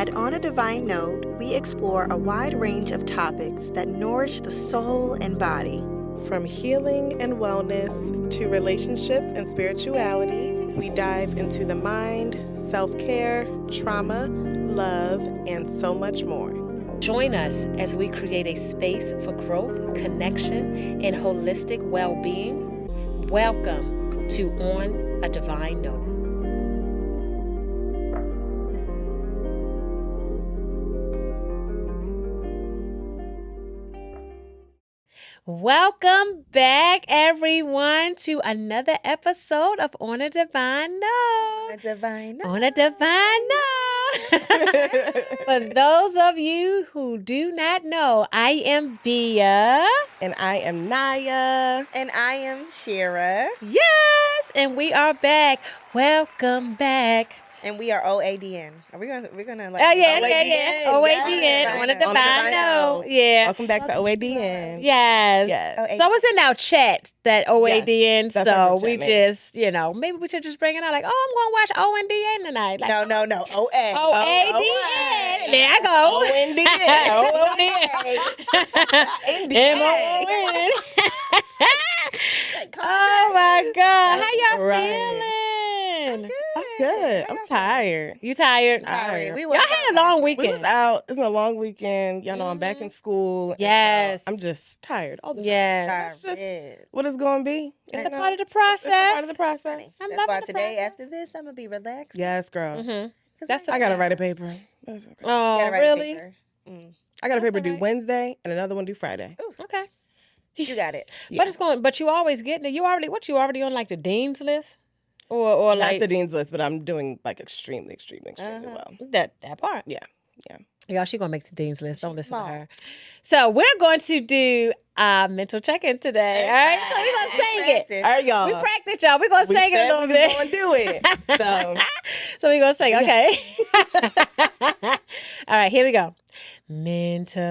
At On a Divine Note, we explore a wide range of topics that nourish the soul and body. From healing and wellness to relationships and spirituality, we dive into the mind, self-care, trauma, love, and so much more. Join us as we create a space for growth, connection, and holistic well-being. Welcome to On a Divine Note. Welcome back, everyone, to another episode of On a Divine Note. On a Divine Note. On a Divine Note. For those of you who do not know, I am Bia. And I am Naya. And I am Shira. Yes, and we are back. Welcome back. And we are OADN. We're gonna like. Oh yeah, OADN, OADN. yes. On a Divine Note. Yeah. Welcome back to OADN. Yes. Yes. So it's in our chat that OADN. that's our So we chat, just, maybe we should just bring it out like, oh, I'm going to watch ONDN tonight. Like, No. OA. OADN. There I go. ONDN. Oh my God. How y'all Right. feeling? I'm good. I'm tired. You tired? Tired. Y'all had a long We weekend. was out. It's been a long weekend. Y'all know I'm back in school. and, Yes. I'm just tired all the time. Yes. That's just what it's going to be. It's a part of the process. It's a part of the process. I'm That's loving why the today, process. after this, I'm gonna be relaxed. Yes, girl. Mm-hmm. That's I got to write a paper. That's okay. Oh, really? I got a paper due alright. Wednesday and another one due Friday. Okay. You got it. Yeah. But it's going. But you always getting it. You already on like the dean's list, or Not like the dean's list, but I'm doing like extremely Uh-huh. well. that part. Yeah. Y'all, she gonna make the dean's list. Don't She's listen smart. to her. So we're going to do mental check-in today. All right. So we're gonna sing it. All right, y'all. We practiced, y'all. We're gonna sing it a said little we bit. was going to do it. So, So we're gonna sing. Okay. All right. Here we go. Mental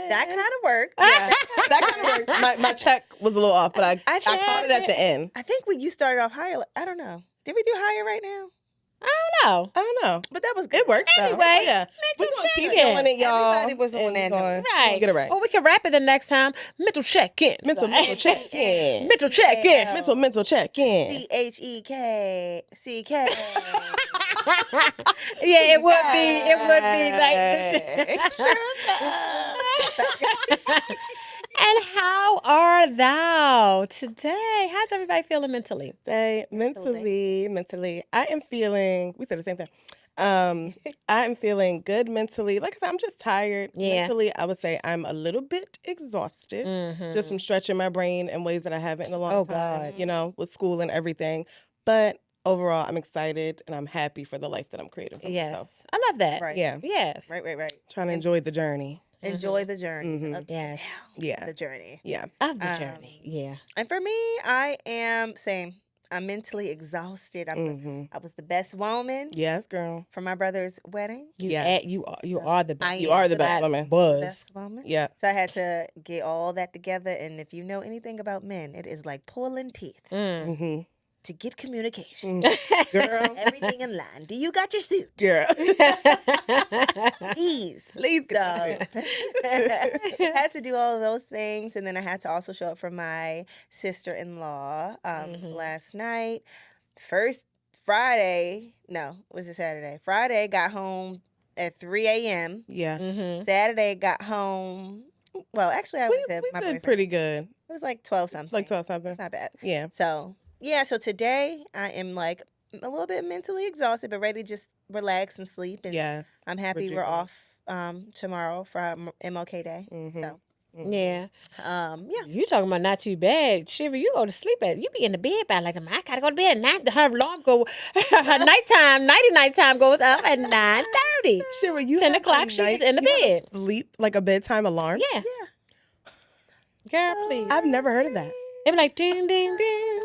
That kind of worked. yeah, that kind of worked. My check was a little off, but I checked caught it at the end. I think you started off higher. I don't know. Did we do higher right now? No. I don't know. But that was good. It worked. though. Anyway, yeah. We're mental going to keep check-in. doing it, y'all. Everybody was doing and that. we're Right. gonna get it right. Or we can wrap it the next time. Mental check-in. Mental check-in. Mental check-in. Yeah. Mental check-in. CHEKCK. Yeah, it would be. It would be like this. And how are thou today? How's everybody feeling mentally? Say mentally. I am feeling, we said the same thing. I am feeling good mentally. Like I said, I'm just tired. Yeah. Mentally, I would say I'm a little bit exhausted just from stretching my brain in ways that I haven't in a long time, God. With school and everything. But overall, I'm excited and I'm happy for the life that I'm creating for Yes. myself. I love that. Right. Yeah. Yes. Right. Trying to enjoy the journey. Enjoy the journey. Mhm. Up Yes. Yeah. the journey. Yeah. Of the journey. Yeah. And for me, I am same. I'm mentally exhausted. I was the best woman Yes, girl. for my brother's wedding. You Yeah. you are the best. You are the best woman. Buzz. Best woman. Yeah. So I had to get all that together. And if you know anything about men, it is like pulling teeth Mm-hmm. to get communication. Girl. Everything in line. Do you got your suit? Girl. Please. Please So had to do all of those things, and then I had to also show up for my sister-in-law last night. First Friday, no, was it Saturday? Friday, got home at 3 a.m. Yeah. Mm-hmm. Saturday, got home. Well, actually, I We was at my did boyfriend. pretty good. It was like 12 something. Like 12 something. It's not bad. Yeah. So yeah, so today I am like a little bit mentally exhausted, but ready to just relax and sleep. And Yes. I'm happy we're Rejuvenate. off tomorrow for MLK Day. Mhm. So Yeah. yeah. You talking about not too bad. Shiver, you go to sleep you be in the bed by like, I gotta go to bed at 9. Her alarm her nighty time goes up at 9:30. Shira, you 10 have o'clock, a she's night- in the you have a bed. Sleep like a bedtime alarm. Yeah. Girl, please. I've never heard of that. It be like ding ding ding.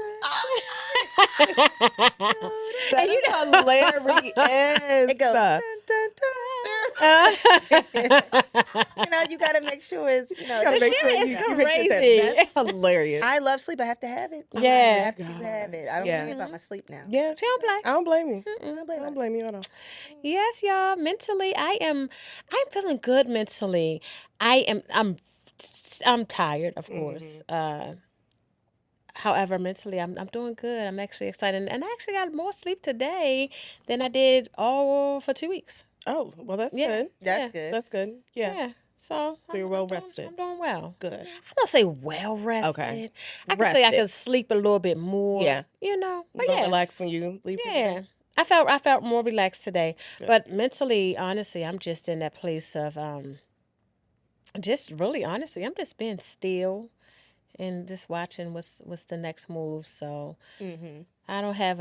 That And you is hilarious. It goes. Uh, Dun, dun, dun. You got to make sure it's, You gotta make sure It's you mention that. crazy. That's hilarious. I love sleep. I have to have it. Yeah. I have to have it. I don't Yeah. worry about my sleep now. Yeah, She don't play. I don't blame you. I don't I blame don't it. blame you at all. Yes, y'all. Mentally, I'm feeling good mentally. I'm tired, of course. However, mentally, I'm doing good. I'm actually excited, and I actually got more sleep today than I did all for 2 weeks. Oh, well, that's Yeah. good. That's Yeah. good. That's good. Yeah. Yeah. So you're well rested. I'm doing well. Good. I don't say well rested. Okay. I could say I Rested. could sleep a little bit more. Yeah. But You gonna yeah. relax when you leave for the Yeah. day? I felt more relaxed today. Good. But mentally, honestly, I'm just in that place of just really honestly, I'm just being still and just watching what's the next move. So I don't have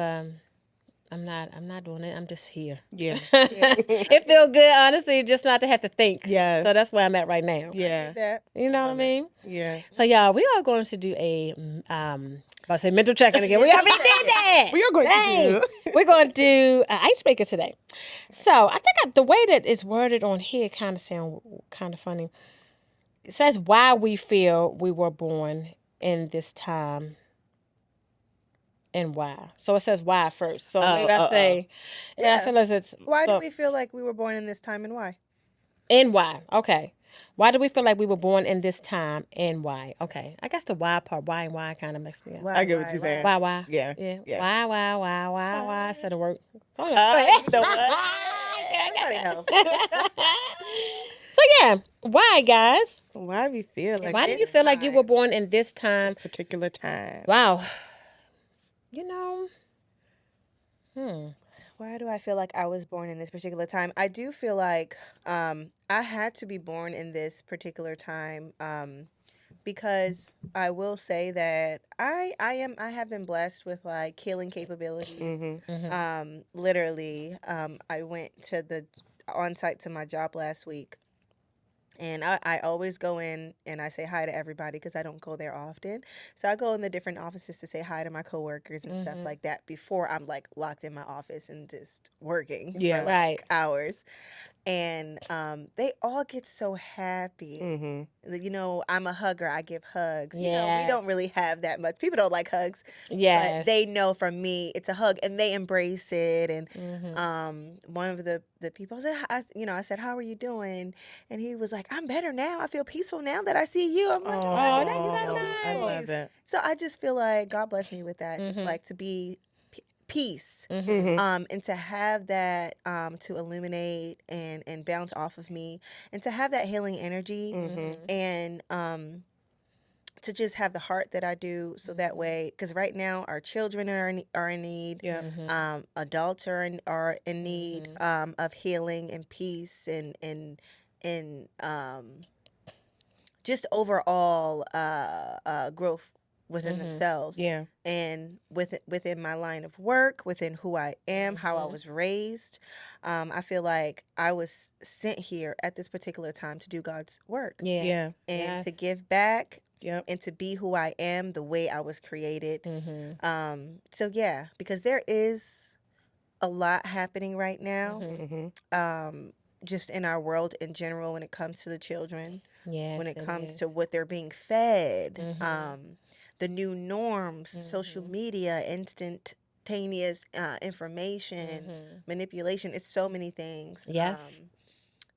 I'm not doing it. I'm just here. Yeah. It feels good, honestly, just not to have to think. Yes. So that's where I'm at right now. Yeah. That. You know what I mean? Yeah. So y'all, we are going to do a about to say mental check-in again. We already did that. We are going Dang. to do. We're going to do an icebreaker today. So I think the way that it's worded on here kind of sound kind of funny. It says why we feel we were born in this time and why. So it says why first. So maybe I say, I feel as it's Why do we feel like we were born in this time and why? and why? Okay. Why do we feel like we were born in this time and why? Okay. I guess the why part, why and why kind of makes me up. I get what you're saying. Why? Yeah. Yeah. Yeah. Why? Instead of work. So, You know what? Everybody help. so yeah, why, guys? Why we feel like Why do this you feel like you time. were born in this time? particular time? Wow. Hmm. Why do I feel like I was born in this particular time? I do feel like I had to be born in this particular time because I will say that I have been blessed with like healing capabilities. Mm-hmm. Literally, I went to the on site to my job last week. And I always go in and I say hi to everybody because I don't go there often. So I go in the different offices to say hi to my coworkers and stuff like that before I'm like locked in my office and just working Yeah. for like Right. hours. And they all get so happy. Mm-hmm. I'm a hugger. I give hugs. We Yes. don't really have that much. People don't like hugs. Yes. But they know from me it's a hug and they embrace it. And Mm-hmm. one of the people said, I said, how are you doing? And he was like, I'm better now. I feel peaceful now that I see you. I'm like, Oh, oh, that's you so know, nice. I love that. So I just feel like God bless me with that. Just Mhm. like to be peace. Mm-hmm. And to have that to illuminate and bounce off of me and to have that healing energy Mm-hmm. and to just have the heart that I do so that way, because right now our children are in need. Yeah. Adults are in need of healing and peace and just overall growth within themselves. Yeah. And within my line of work, within who I am, how I was raised, I feel like I was sent here at this particular time to do God's work. Yeah. Yeah. And to give back. Yep. And to be who I am, the way I was created. Mm-hmm. So yeah, because there is a lot happening right now, Mm-hmm. just in our world in general when it comes to the children, Yes. when it comes is. to what they're being fed, Mhm. the new norms, social media, instantaneous information, manipulation. It's so many things. Yes.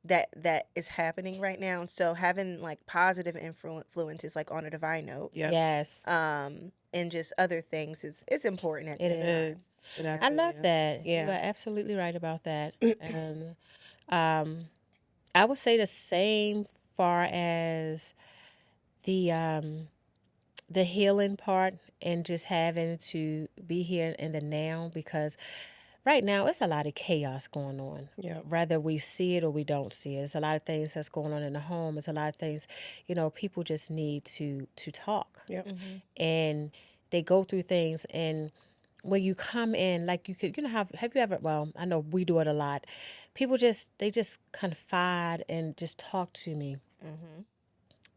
That is happening right now. And so having like positive influences like on a divine note, Yep. Yes. and just other things is important at It this is. time. It I actually love is. that. Yeah. You are absolutely right about that. And I would say the same far as the healing part and just having to be here in the now, because right now it's a lot of chaos going on. Yeah. Whether we see it or we don't see it. There's a lot of things that's going on in the home. There's a lot of things, people just need to talk. Yep. And they go through things, and when you come in, like you could, have you ever, well, I know we do it a lot. People they just confide and just talk to me.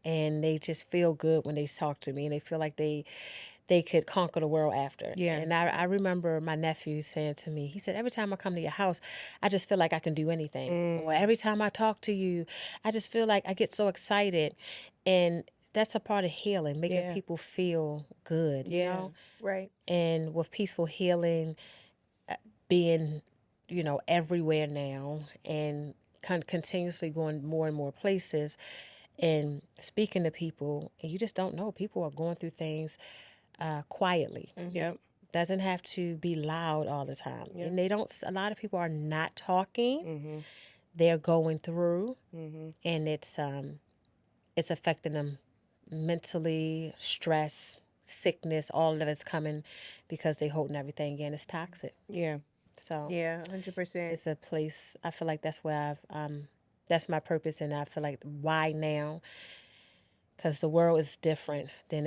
And they just feel good when they talk to me, and they feel like they they could conquer the world after. Yeah. And I remember my nephew saying to me, he said, every time I come to your house, I just feel like I can do anything. Or every time I talk to you, I just feel like I get so excited. And that's a part of healing, making people feel good, you know? Right. And with peaceful healing being, everywhere now and continuously going more and more places and speaking to people, and you just don't know. People are going through things quietly. Yep. Doesn't have to be loud all the time. And they don't, a lot of people are not talking. They're going through, and it's affecting them mentally, stress, sickness, all of it's coming because they holding everything in. It's toxic. Yeah. So Yeah, 100%. it's a place, I feel like that's where that's my purpose, and I feel like why now, because the world is different than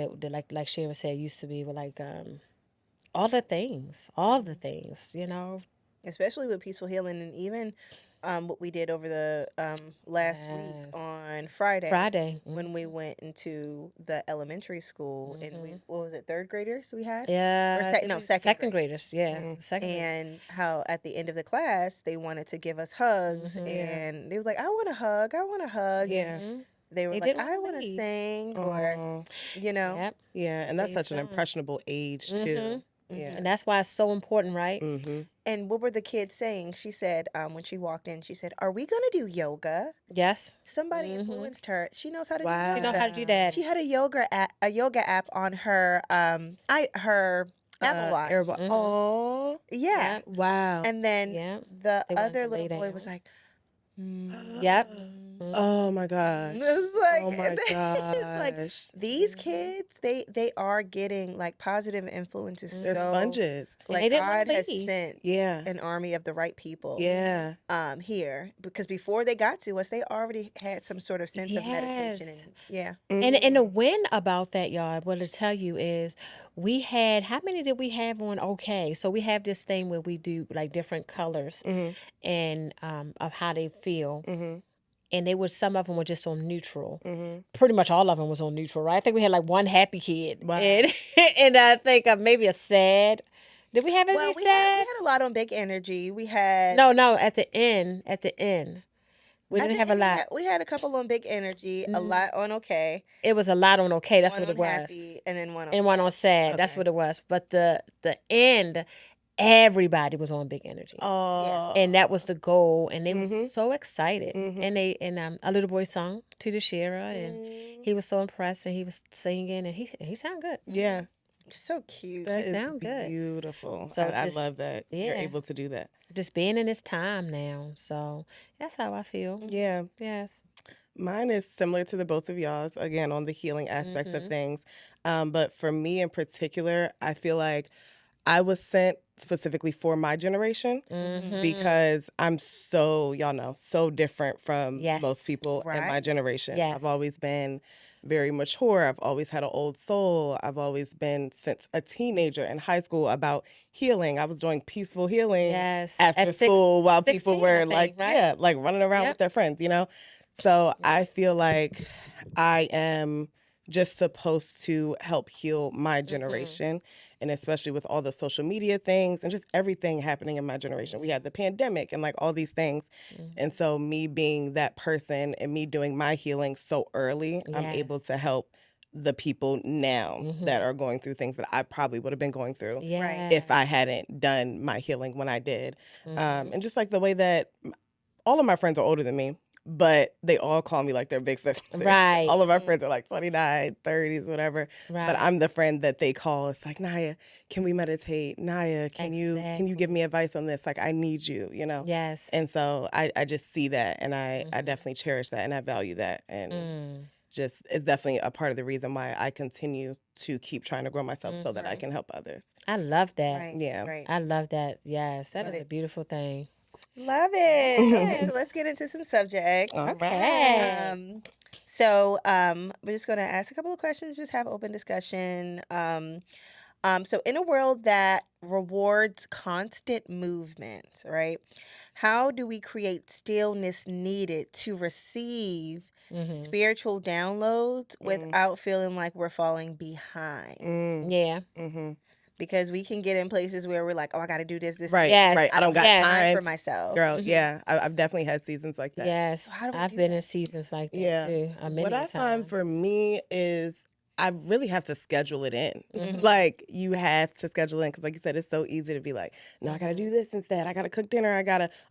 like Shira said, it used to be with like all the things, Especially with peaceful healing, and even what we did over the last week Yes. on Friday. Friday. When we went into the elementary school, and we, what was it, third graders we had? Yeah. Or I think no, we- second grade. graders. Yeah. Second graders. And how at the end of the class they wanted to give us hugs, and they was like, I want a hug, I want a hug. Yeah. And they were They like, didn't I wanna want to leave. sing, or Yep. Yeah, and that's They such an sung. impressionable age too. Yeah. And that's why it's so important, right? And what were the kids saying? She said, when she walked in, she said, are we gonna do yoga? Yes. Somebody influenced her. She knows how to Wow. do You know yoga. how to do that. She had a yoga app on her her Apple Watch. Oh. Yeah. Yep. Wow. And then Yeah. the They wanted other to lay little boy down. was like, Yep. Oh my gosh. It's like, Oh my it's like gosh. these kids, they are getting like positive influences. They're So, sponges. And like, they didn't wanna God has leave. sent Yeah. an army of the right people Yeah. here, because before they got to us, they already had some sort of sense of meditation. Yes. And yeah. And the win about that, y'all, what to tell you is we had, how many did we have on okay? So we have this thing where we do like different colors and of how they feel. And some of them were just on neutral. Pretty much all of them was on neutral, right? I think we had like one happy kid. Wow. And I think maybe a sad. Did we have any Well, sads? we had a lot on big energy. We had No, at the end. We at didn't the have a end, lot. we had a couple on big energy, a lot on okay, It was a lot on okay. That's one what on it was. happy, and then one on And one on sad. That's Okay. what it was. But the end, everybody was on big energy. Oh. And that was the goal. And they were so excited. And a little boy sung to the Shira, and he was so impressed, and he was singing, and he sounded good. Yeah. so cute. That is sound good. beautiful. So I just- love that you're yeah. able to do that. Just being in this time now. So that's how I feel. Yeah. Yes. Mine is similar to the both of y'all's, again, on the healing aspect of things. But for me in particular, I feel like I was sent specifically for my generation because I'm so different from Yes. most people in my Right. generation. Yes. I've always been very mature. I've always had an old soul. I've always been, since a teenager in high school, about healing. I was doing peaceful healing Yes. after At school while 16, people I were think, like, right? like running around with their friends, So I feel like I am just supposed to help heal my generation, and especially with all the social media things and just everything happening in my generation. We had the pandemic and like all these things. And so me being that person and me doing my healing so early, I'm able to help the people now that are going through things that I probably would have been going through Yeah. if I hadn't done my healing when I did. And just like the way that all of my friends are older than me, but they all call me like their big sister. Right. All of my friends are like 29, 30s, whatever. Right. But I'm the friend that they call. It's like, Naya, can we meditate? Naya, can you give me advice on this? Like, I need you, Yes. And so I just see that, and I definitely cherish that, and I value that. And just it's definitely a part of the reason why I continue to keep trying to grow myself so that I can help others. I love that. Right. Yeah. Right. I love that. Yes. That is Love a it. beautiful thing. Love it. Okay, Yes. so let's get into some subjects. All Okay. right. So we're just going to ask a couple of questions, just have open discussion. So in a world that rewards constant movement, right? How do we create stillness needed to receive spiritual downloads without feeling like we're falling behind. Yeah. Because we can get in places where we're like, oh, I got to do this, Right, Yes. right. I don't got Yes. time for myself. Girl, yeah. I've definitely had seasons like that. Yes. So how do we I've do been that? in seasons like that Yeah. too. What I find times. for me is I really have to schedule it in. Like, you have to schedule in because, like you said, it's so easy to be like, no, I got to do this instead. I got to cook dinner.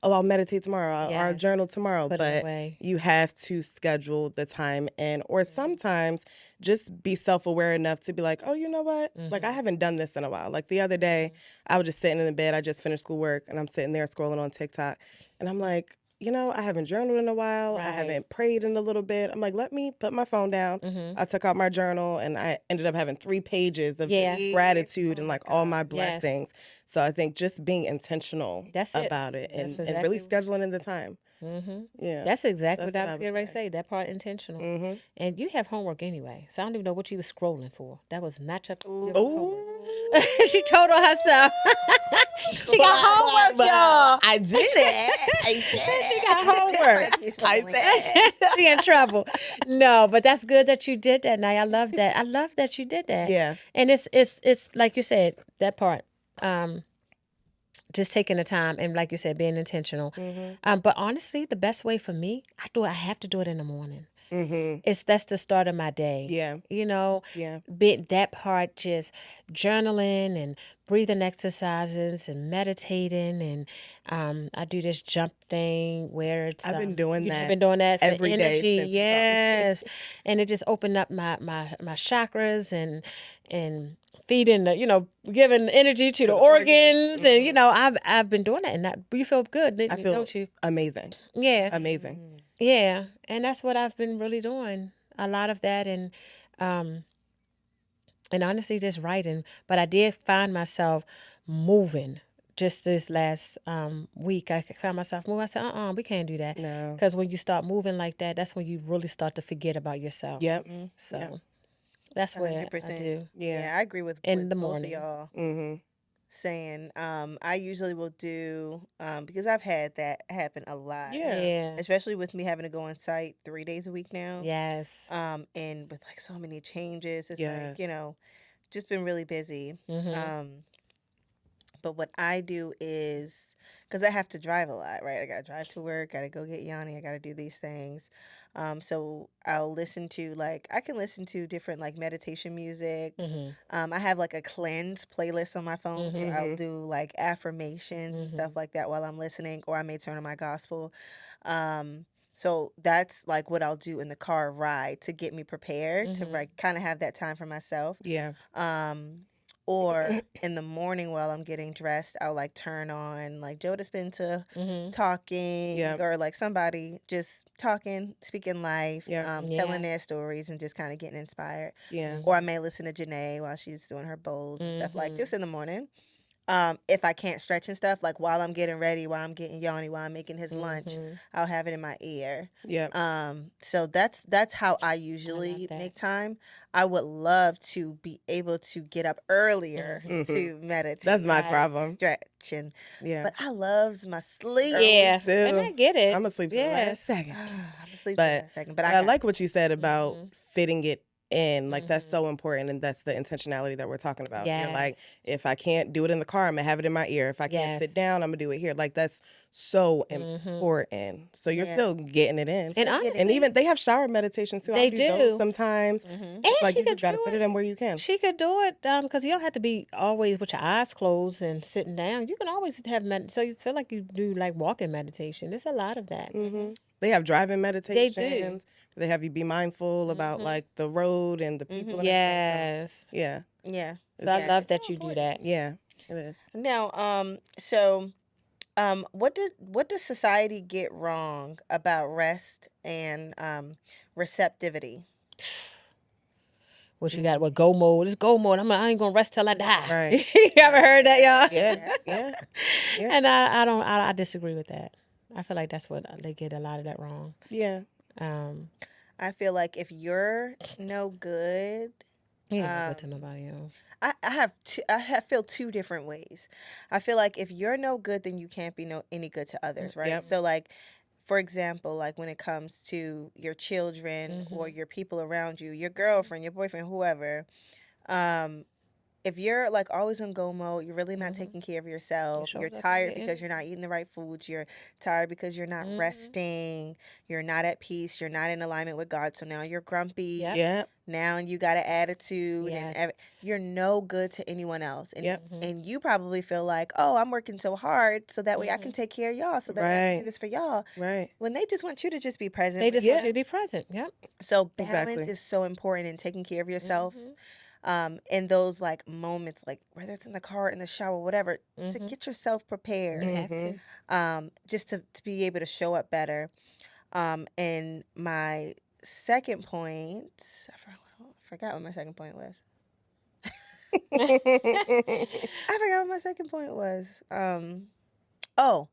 I'll meditate tomorrow or Yes. journal tomorrow. Put it But away. you have to schedule the time in, or sometimes just be self-aware enough to be like, oh, you know what? Like, I haven't done this in a while. Like, the other day, I was just sitting in the bed. I just finished schoolwork, and I'm sitting there scrolling on TikTok. And I'm like, you know, I haven't journaled in a while. I Right. haven't prayed in a little bit. I'm like, let me put my phone down. I took out my journal and I ended up having 3 pages of Yeah. just gratitude Oh and my like all my God. Yes. blessings. So I think just being intentional That's it. about it That's and really exactly- scheduling in the time. Yeah. That's exactly That's what I what was I getting would ready to say. say. That part intentional. Mhm. And you have homework anyway, so I don't even know what you was scrolling for. That was not your Ooh. homework. She told on herself. She got homework, y'all. I did it. I did She it. got homework. I did. She in trouble. No, but that's good that you did that. Now I love that. I love that you did that. Yeah. And it's like you said, that part. Just taking the time and, like you said, being intentional. But honestly, the best way for me, I have to do it in the morning. That's the start of my day. Yeah. You know, Yeah. that part, just journaling and breathing exercises and meditating, and I do this jump thing where it's I've been doing I've that been doing that for every day energy. since you taught me. Yes, and it just opened up my chakras and feeding giving energy to the organs, and I've been doing that, and you feel good, I feel don't you? amazing. Yeah. Amazing. Yeah, and that's what I've been really doing. A lot of that, and honestly, just writing. But I did find myself moving. Just this last week, I found myself moving. I said, we can't do that. No. Because when you start moving like that, that's when you really start to forget about yourself. Yep. So Yep. that's what 100%. I do. Yeah, I agree with In the both morning. of y'all. Mhm. Saying I usually will do because I've had that happen a lot. Yeah. Especially with me having to go on site 3 days a week now. Yes. And with like so many changes, it's Yes. like, just been really busy. But what I do is, because I have to drive a lot, right? I got to drive to work, got to go get Yanni, I got to do these things. So I'll listen to, I can listen to different, meditation music. I have, a cleanse playlist on my phone. So I'll do, affirmations and stuff like that while I'm listening, or I may turn on my gospel. So that's, what I'll do in the car ride to get me prepared to, kind of have that time for myself. Yeah. Or in the morning while I'm getting dressed, I'll turn on Joe Dispenza talking, or somebody just talking, speaking life, telling their stories and just kind of getting inspired. Yeah. Or I may listen to Janae while she's doing her bowls and stuff, just in the morning. If I can't stretch and stuff, while I'm getting ready, while I'm getting Yanni, while I'm making his lunch, I'll have it in my ear. Yeah. So that's how I usually make time. I would love to be able to get up earlier to meditate. That's my problem. Stretching. Yeah. But I loves my sleep. Yeah. too. And I get it. I'm asleep to the last second. I'm asleep for the last second. But I like what you said about fitting it in. That's Mm-hmm. so important, and that's the intentionality that we're talking about. You're like, Yes. if I can't do it in the car, I'm gonna have it in my ear. If I can't Yes. sit down, I'm gonna do it here. That's so important. So you're Yeah. still getting it in. And honestly, And even they have shower meditations too. They I do those do. sometimes. and It's she you could just gotta do fit it in where you can. She could do it because you don't have to be always with your eyes closed and sitting down. You can always have so you feel like you do walking meditation. There's a lot of that. They have driving meditations. They do. They have you be mindful about the road and the people. And Yes. everything. So, yeah. Yeah. So I love that you do that. Yeah. It is. Now, what does society get wrong about rest and receptivity? What you got? What go mode? It's go mode. I ain't gonna rest till I die. Right. You ever heard that, y'all? Yeah. And I don't. I disagree with that. I feel like that's what they get a lot of that wrong. Yeah. I feel like if you're no good, You ain't no good to nobody else. I feel two different ways. I feel like if you're no good, then you can't be any good to others, right? Yep. So for example, like when it comes to your children or your people around you, your girlfriend, your boyfriend, whoever, um, if you're like always on go mode, you're really not taking care of yourself. You're shows up tired again. because you're not eating the right foods. You're tired because you're not resting. You're not at peace. You're not in alignment with God. So now you're grumpy. Yep. Yep. Now you got an attitude, Yes. and you're no good to anyone else. And Yep. and you probably feel like, oh, I'm working so hard so that way I can take care of y'all, so that way I can do Right. this for y'all. Right. When they just want you to just be present. They with just them. want you to be present. Yep. So balance Exactly. is so important in taking care of yourself. In those like moments, like whether it's in the car, in the shower, whatever, to get yourself prepared. You have to. Just to be able to show up better. And my second point, I forgot what my second point was. I forgot what my second point was. Oh,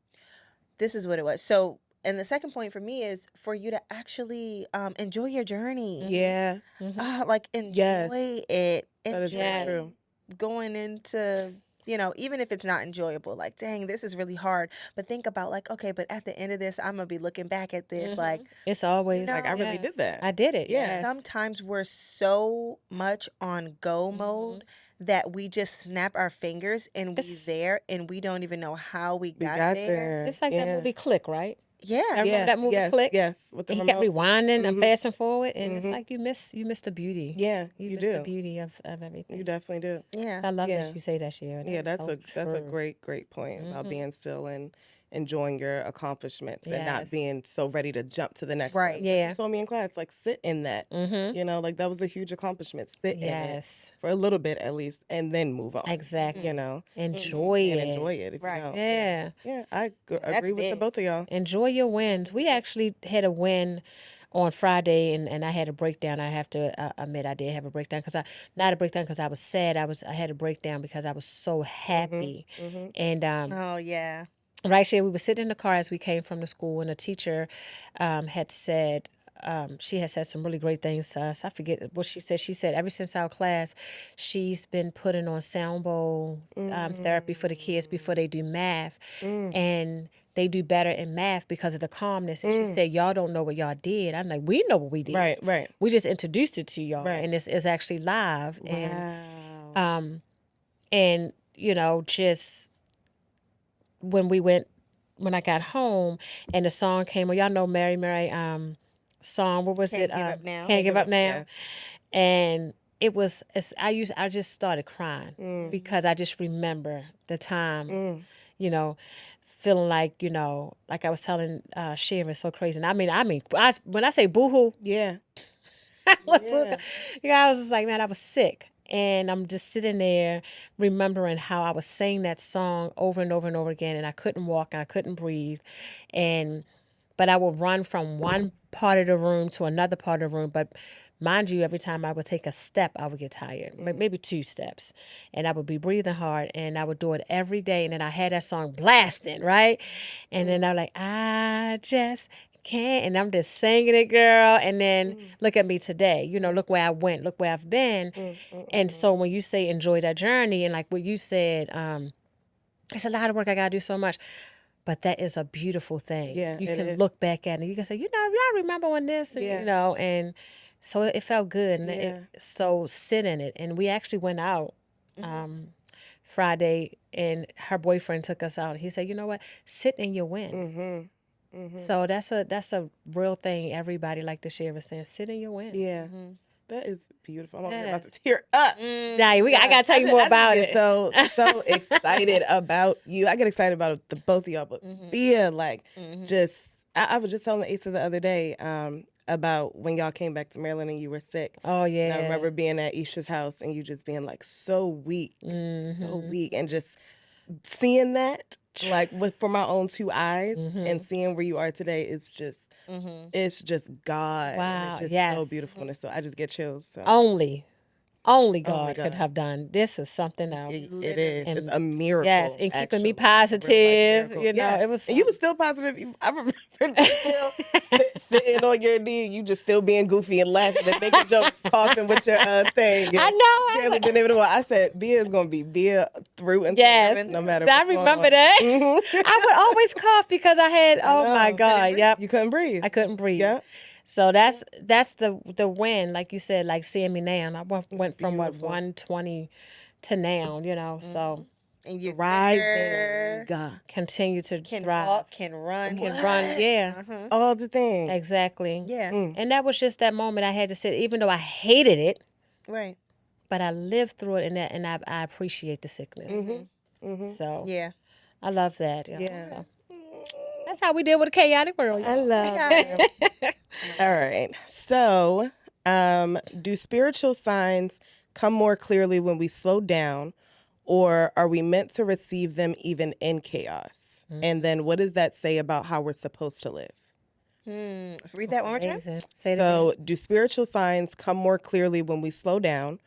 this is what it was. So, and the second point for me is for you to actually enjoy your journey. Yeah. Like enjoy it. That is very true. Going into, even if it's not enjoyable, like, dang, this is really hard. But think about like, okay, but at the end of this, I'm gonna be looking back at this like, It's always Like I really did that. I did it. Yeah. Yes. sometimes we're so much on go mode that we just snap our fingers and we there and we don't even know how we We got, got there. there. It's like that movie Click, right? Yeah. Remember that movie yes, Click? Yes. With the He kept remote. rewinding and fast and forward, and it's like you miss the beauty. Yeah, You you miss do. the beauty of everything. You definitely do. Yeah. I love Yeah. that you say that, Sharon. Yeah, That is that's a true. great point about being still and enjoying your accomplishments and not Yes. being so ready to jump to the next Right. step. Yeah. You told me in class, like sit in that. Like that was a huge accomplishment. Sit in it Yes. for a little bit at least, and then move on. Exactly. And Enjoy it. enjoy it. If Right. you don't. Yeah. Yeah, I agree with the big. both of y'all. Enjoy your wins. We actually had a win on Friday, and I had a breakdown. I have to admit I did have a breakdown not a breakdown because I was sad. I had a breakdown because I was so happy. And Oh yeah. right here, we were sitting in the car as we came from the school, and a teacher had said, she had said some really great things to us. I forget what she said. She said, ever since our class, she's been putting on sound bowl therapy for the kids before they do math. And they do better in math because of the calmness. And she said, y'all don't know what y'all did. I'm like, we know what we did. Right. We just introduced it to y'all. Right. And it's actually live. Wow. And just when I got home and the song came on, y'all know Mary song, what was Can't it? Give Up Now. Can't Give Up Now. Yeah. And it was, I just started crying because I just remember the times, feeling like, like I was telling Shira, it's so crazy. And I mean, when I say boohoo, Yeah. I was just like, man, I was sick. And I'm just sitting there remembering how I was saying that song over and over and over again, and I couldn't walk and I couldn't breathe. But I would run from one part of the room to another part of the room. But mind you, every time I would take a step, I would get tired, maybe 2 steps. And I would be breathing hard, and I would do it every day. And then I had that song blasting, right? And then I'm like, I just can't. And I'm just singing it, girl. And then look at me today. Look where I went. Look where I've been. And so when you say enjoy that journey, and like what you said, it's a lot of work. I got to do so much. But that is a beautiful thing. Yeah, you it can is. look back at it. You can say, y'all remember when this, and, and so it felt good. And so sit in it. And we actually went out Friday, and her boyfriend took us out. He said, you know what? Sit in your win. So that's a real thing. Everybody, like the sheriff was saying, sit in your win. Yeah. That is beautiful. I'm about Yes. to tear up. Now, I got to tell you more about it. So excited about you. I get excited about the both of y'all, but Bia, like, just, I was just telling Asa the other day about when y'all came back to Maryland and you were sick. Oh, yeah. And I remember being at Isha's house and you just being like so weak, and just seeing that, like, for my own 2 eyes and seeing where you are today is just, it's just God. Wow, And it's just yes. so beautiful. And so I just get chills. So. Only only God could have done. This is something else. It is. And It's a miracle. yes, and keeping me actually. positive. You know, Yeah. it was. And you was still positive. I remember still sitting on your knee. You just still being goofy and laughing and making jokes, coughing with your thing. I know. Barely been able to. I said, Bia is gonna be Bia through and yes, through, no matter. I remember that. Mm-hmm. I would always cough because I had. Oh my God! Yep. You couldn't breathe. I couldn't breathe. Yep. So that's the win, like you said, like seeing me now. And I went from what 120 to now, you know. So and you thriving, continue to can thrive, walk, can run, yeah, all the things exactly, yeah. And that was just that moment I had to sit, even though I hated it, Right. but I lived through it, and I appreciate the sickness. So yeah, I love that. Yeah. So. That's how we deal with a chaotic world. I love it. All right. So, do spiritual signs come more clearly when we slow down, or are we meant to receive them even in chaos? And then what does that say about how we're supposed to live? Read that one more time. Say So, do spiritual signs come more clearly when we slow down,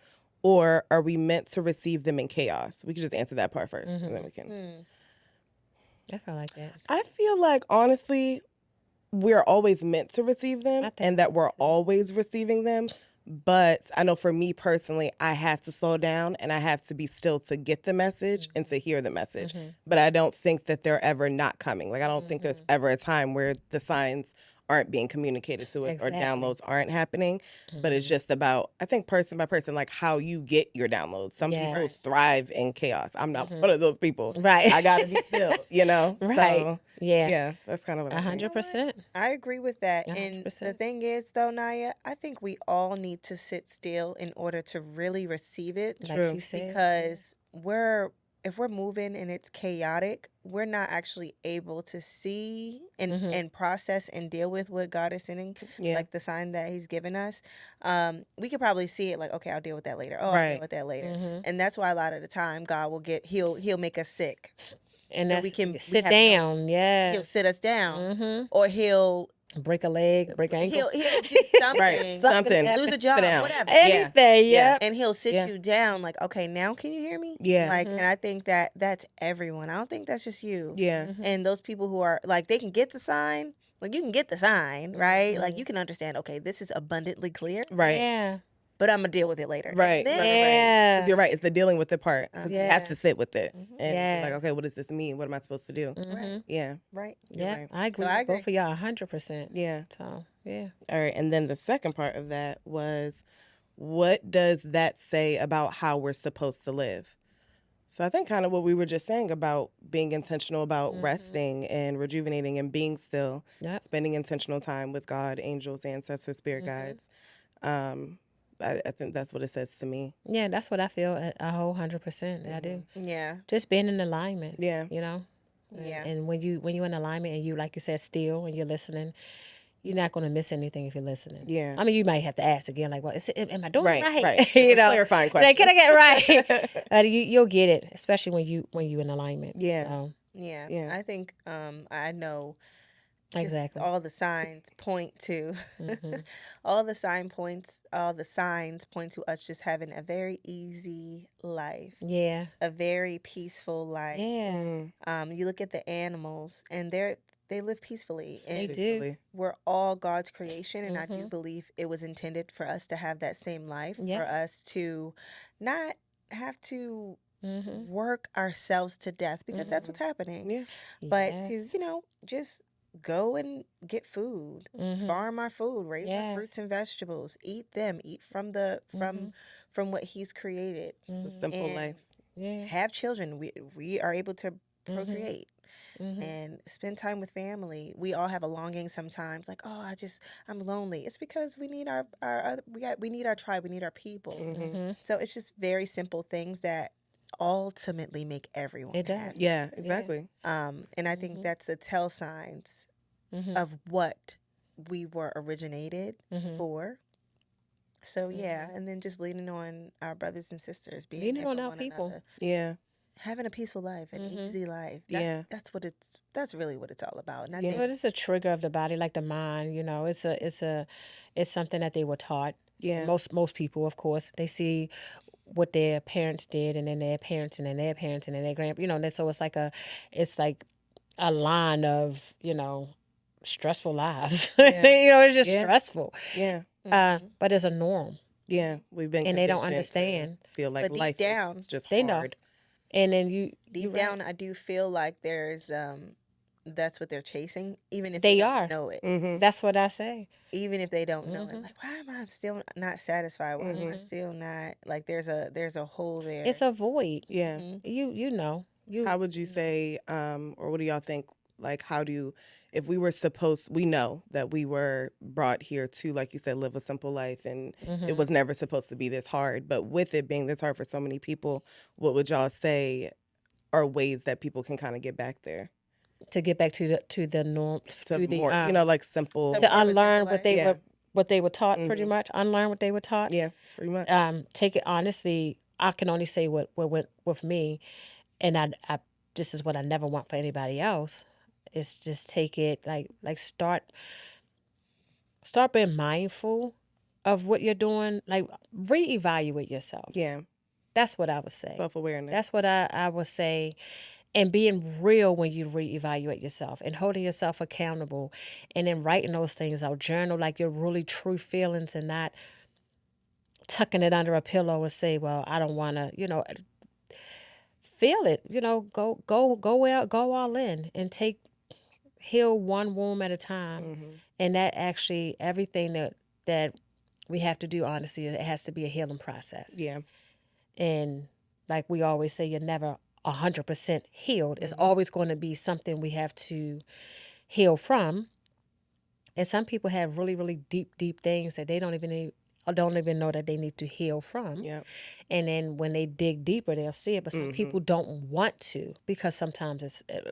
or are we meant to receive them in chaos? We could just answer that part first, and then we can. I feel like that. I feel like, honestly, we're always meant to receive them and that we're always receiving them. But I know for me personally, I have to slow down and I have to be still to get the message and to hear the message. But I don't think that they're ever not coming. Like, I don't think there's ever a time where the signs aren't being communicated to us or downloads aren't happening. But it's just about, I think, person by person, like how you get your downloads. Some people thrive in chaos. I'm not one of those people. Right. I got to be still, you know? Right. So, yeah. Yeah, that's kind of what I think. 100%. I agree with that. 100%. And the thing is, though, Naya, I think we all need to sit still in order to really receive it. Like you said. Because if we're moving and it's chaotic, we're not actually able to see and process and deal with what God is sending, like the sign that He's given us. We could probably see it like, okay, I'll deal with that later. Oh, I'll deal with that later. And that's why a lot of the time God will he'll make us sick. And so that's we can sit down, He'll sit us down, or he'll break a leg, break an ankle. He'll do something, something, lose a job, whatever. Anything, yeah. And he'll sit you down, like, okay, now can you hear me? Yeah. Like, and I think that that's everyone. I don't think that's just you. Yeah. And those people who are like, they can get the sign. Like, you can get the sign, right? Like, you can understand, okay, this is abundantly clear. Right. Yeah. But I'm gonna deal with it later. Right. Yeah. Because you're right. It's the dealing with the part. Because you have to sit with it and be like, okay, what does this mean? What am I supposed to do? Right. Yeah. Right. Yeah. Right. I agree. So I with both of y'all 100%. Yeah. So yeah. All right. And then the second part of that was, what does that say about how we're supposed to live? So I think kind of what we were just saying about being intentional about resting and rejuvenating and being still, spending intentional time with God, angels, ancestors, spirit guides. I think that's what it says to me. Yeah, that's what I feel a whole 100%. I do. Yeah. Just being in alignment. Yeah. You know. Yeah. And when you're in alignment and you, like you said, still and you're listening, you're not going to miss anything if you're listening. Yeah. I mean, you might have to ask again, like, well, am I doing it right? Right. You know, clarifying question. Like, can I get it right? You'll get it, especially when you in alignment. Yeah. So, yeah. I think I know. Exactly. All the signs point to all the signs point to us just having a very easy life. Yeah. A very peaceful life. Yeah. You look at the animals and they live peacefully. They And do. we're all God's creation, and I do believe it was intended for us to have that same life, for us to not have to work ourselves to death, because that's what's happening. Yeah. But to, just go and get food, farm our food, raise our fruits and vegetables, eat them, eat from the from what He's created. It's a simple life. Yeah. Have children. We are able to procreate and spend time with family. We all have a longing sometimes, like, oh, I'm lonely. It's because we need we need our tribe, we need our people. So it's just very simple things that ultimately make everyone happy. Yeah, exactly. And I think that's the tell signs of what we were originated for. So yeah, and then just leaning on our brothers and sisters, being leaning there on for our one people. another. Yeah. Having a peaceful life, an easy life. That's really what it's all about. And I think But it's a trigger of the body, like the mind. It's something that they were taught. Yeah. Most people, of course, they see what their parents did, and then their parents, and then their parents, and then their grand, so it's like a line of, stressful lives. Yeah. It's just Yeah. stressful. Yeah. But it's a norm, Yeah. We've been and they don't conditioned to understand. feel like But deep life down, is just They know. hard. And then you're deep right. down, I do feel like there's that's what they're chasing, even if They they are. don't know it. Mm-hmm. That's what I say. Even if they don't know it, like, why am I still not satisfied? Why am I still not, like, there's a hole there. It's a void. Yeah. You know. How would you say, or what do y'all think? Like, if we were supposed, we know that we were brought here to, like you said, live a simple life, and it was never supposed to be this hard. But with it being this hard for so many people, what would y'all say are ways that people can kind of get back there? To get back to the norm, To the more, like simple. to unlearn what they Yeah. were taught, pretty much unlearn what they were taught. Yeah, pretty much. Take it honestly. I can only say what went with me, and I this is what I never want for anybody else. Is just take it like start being mindful of what you're doing. Like reevaluate yourself. Yeah, That's what I would say. self-awareness. That's what I would say. And being real when you reevaluate yourself and holding yourself accountable, and then writing those things out. Journal like your really true feelings, and not tucking it under a pillow and say, well, I don't want to, feel it, go out, go all in, and heal one wound at a time. And that actually, everything that we have to do, honestly, it has to be a healing process. Yeah. And like we always say, you're never 100% healed. It's always going to be something we have to heal from. And some people have really, really deep things that they don't even know that they need to heal from. Yeah. And then when they dig deeper, they'll see it. But some people don't want to, because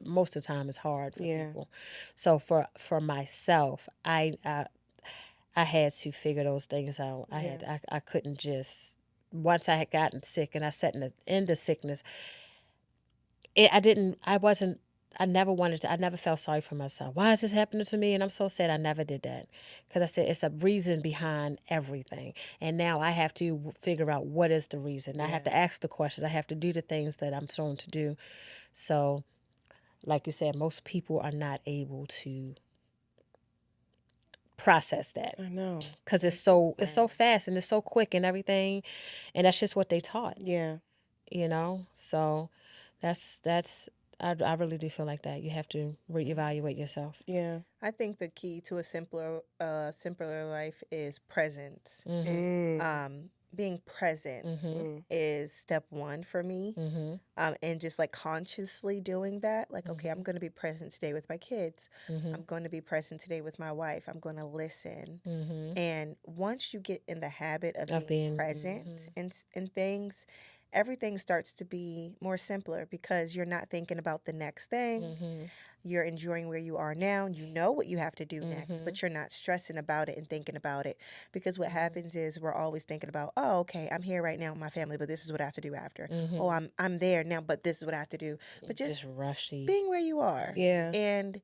most of the time it's hard for people. So for myself, I had to figure those things out. I couldn't just, once I had gotten sick and I sat in the sickness, I never felt sorry for myself. Why is this happening to me? And I'm so sad I never did that. Because I said it's a reason behind everything. And now I have to figure out what is the reason. I have to ask the questions. I have to do the things that I'm told to do. So, like you said, most people are not able to process that. I know. Because it's so fast and it's so quick and everything. And that's just what they taught. Yeah. So that's I really do feel like that. You have to reevaluate yourself. Yeah. I think the key to a simpler life is presence. Being present is step one for me. And just like consciously doing that, like, okay, I'm going to be present today with my kids. I'm going to be present today with my wife. I'm going to listen. And once you get in the habit of being present in things, everything starts to be more simpler, because you're not thinking about the next thing. You're enjoying where you are now. You know what you have to do next, but you're not stressing about it and thinking about it. Because what happens is we're always thinking about, oh, okay, I'm here right now with my family, but this is what I have to do after. Oh, I'm there now, but this is what I have to do. But just rushy. being where you are. Yeah. And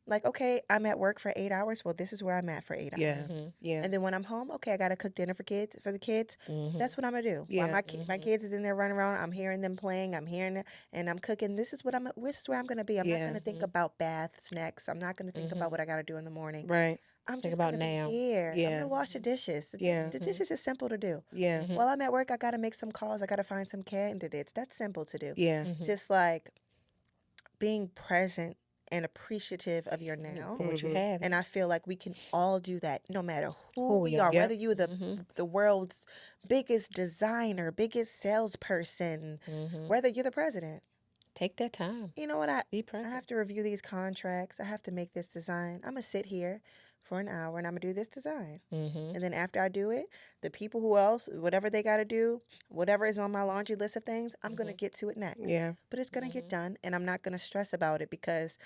like, okay, I'm at work for 8 hours. Well, this is where I'm at for 8 hours. Yeah. Yeah. And then when I'm home, okay, I got to cook dinner for the kids. That's what I'm going to do. Yeah. While my kids is in there running around, I'm hearing them playing, I'm hearing it, and I'm cooking. This is where I'm going to be. I'm not going to think about baths next. I'm not going to think about what I got to do in the morning. Right. I'm just going to be here. Yeah. I'm going to wash the dishes. Yeah. The dishes is simple to do. Yeah. While I'm at work, I got to make some calls. I got to find some candidates. That's simple to do. Yeah. Just like being present and appreciative of your now. For what you have. And I feel like we can all do that, no matter who we are. Whether you're the world's biggest designer, biggest salesperson, whether you're the president. Take that time. You know what? Be I present. have to review these contracts. I have to make this design. I'm going to sit here for an hour and I'm going to do this design. And then after I do it, the people who else, whatever they got to do, whatever is on my laundry list of things, I'm going to get to it next. Yeah. But it's going to get done, and I'm not going to stress about it, because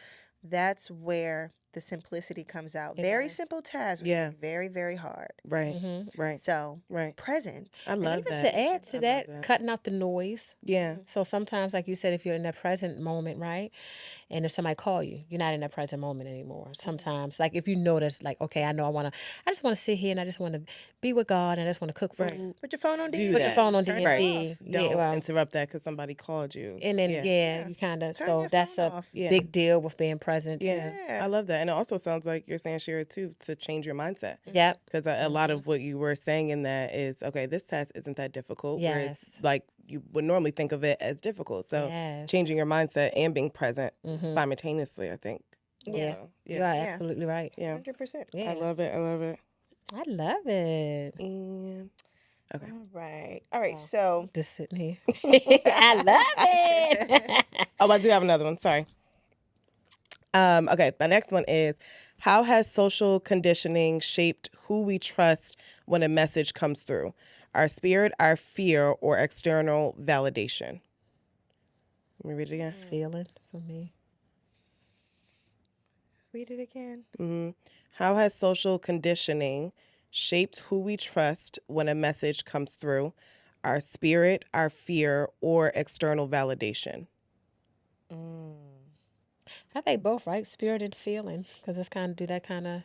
that's where the simplicity comes out. It Very does. simple tasks, Yeah. very, very hard. Right. Mm-hmm. Right. So Right. presence. I And love even that. to add to I love that, that. cutting out the noise. Yeah. So sometimes, like you said, if you're in that present moment, right? And if somebody call you, you're not in that present moment anymore. Sometimes, like if you notice, like, okay, I just want to sit here and I just want to be with God and I just want to cook food. Right. Put your phone on Do D&D. Put your that. phone on Turn it Right. D&D. off. Yeah, Don't well, interrupt that because somebody called you. and then Yeah. you kind of. Turn So your that's phone a off. Yeah. big deal with being present too. Yeah. Yeah. I love that. And it also sounds like you're saying, Shira, too, to change your mindset. Yep. Because a lot of what you were saying in that is, okay, this task isn't that difficult. Whereas, Yes. like, you would normally think of it as difficult. So, Yes. changing your mindset and being present simultaneously, I think. Yeah. Also, You are absolutely right. Yeah. 100%. Yeah. I love it. I love it. I love it. And, okay. All right. So Just sitting here. I love it. Oh, I do have another one. Sorry. Okay, my next one is, how has social conditioning shaped who we trust when a message comes through? Our spirit, our fear, or external validation? Let me read it again. Feeling for me. read it again. How has social conditioning shaped who we trust when a message comes through? Our spirit, our fear, or external validation? I think both, right? Spirit and feeling, because it's kind of do that kind of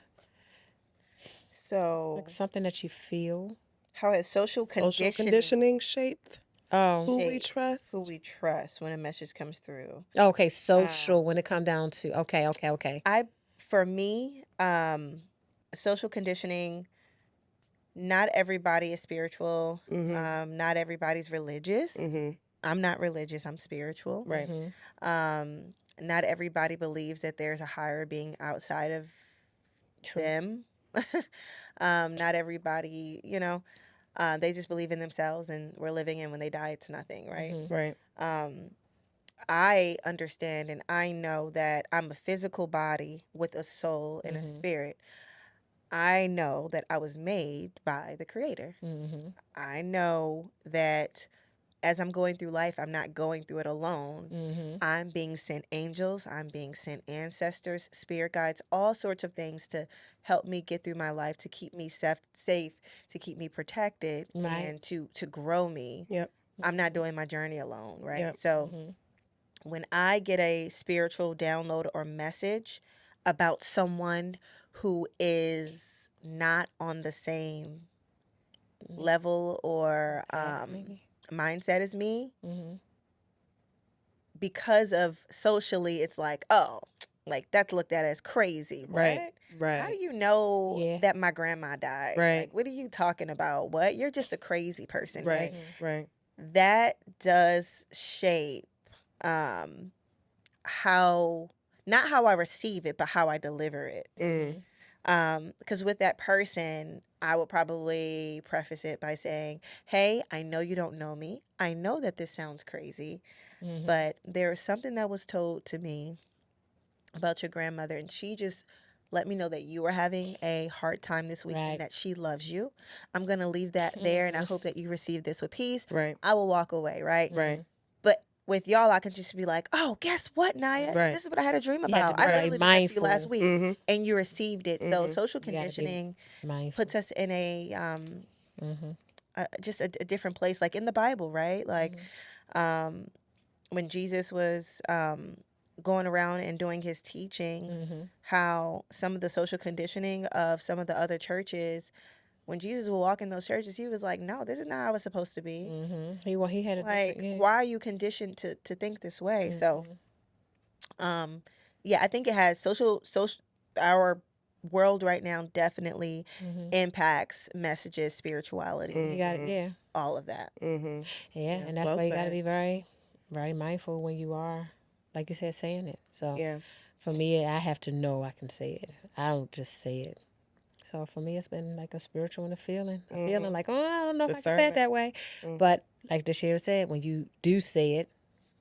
So like something that you feel. how has social Conditioning shaped Oh, who we shaped trust? who we trust when a message comes through? okay. Social when it come down to okay. For me, social conditioning. Not everybody is spiritual. Not everybody's religious. I'm not religious. I'm spiritual. Right. Not everybody believes that there's a higher being outside of them. Not everybody, they just believe in themselves and we're living in when they die, it's nothing, right? Right. I understand and I know that I'm a physical body with a soul and a spirit. I know that I was made by the Creator. I know that as I'm going through life, I'm not going through it alone. I'm being sent angels, I'm being sent ancestors, spirit guides, all sorts of things to help me get through my life, to keep me safe, to keep me protected, and to grow me. Yep. I'm not doing my journey alone, right? Yep. So when I get a spiritual download or message about someone who is not on the same level or mindset as me, because of socially, it's like, oh, like that's looked at as crazy. Right. Right. How do you know that my grandma died? Right. Like, what are you talking about? What? You're just a crazy person, right? Right. That does shape how, not how I receive it, but how I deliver it. Because with that person, I would probably preface it by saying, hey, I know you don't know me. I know that this sounds crazy, but there is something that was told to me about your grandmother, and she just let me know that you are having a hard time this week and that she loves you. I'm going to leave that there, and I hope that you receive this with peace. Right. I will walk away, right? Right. But with y'all, I can just be like, oh, guess what, Naya? Right. This is what I had a dream You have to about. be I very literally did that to you mindful. last week, and you received it. So social You gotta be conditioning mindful. puts us in just a different place, like in the Bible, right? Like when Jesus was going around and doing his teachings, how some of the social conditioning of some of the other churches, when Jesus would walk in those churches, he was like, no, this is not how it's supposed to be. He had a Like, different, why are you conditioned to think this way? So, yeah, I think it has social, our world right now definitely impacts messages, spirituality, You got it, all of that. Yeah, and that's why you got to be very, very mindful when you are, like you said, saying it. So for me, I have to know I can say it. I don't just say it. So for me, it's been like a spiritual and a feeling. A feeling like, oh, I don't know if I can say it that way. But like the sheriff said, when you do say it,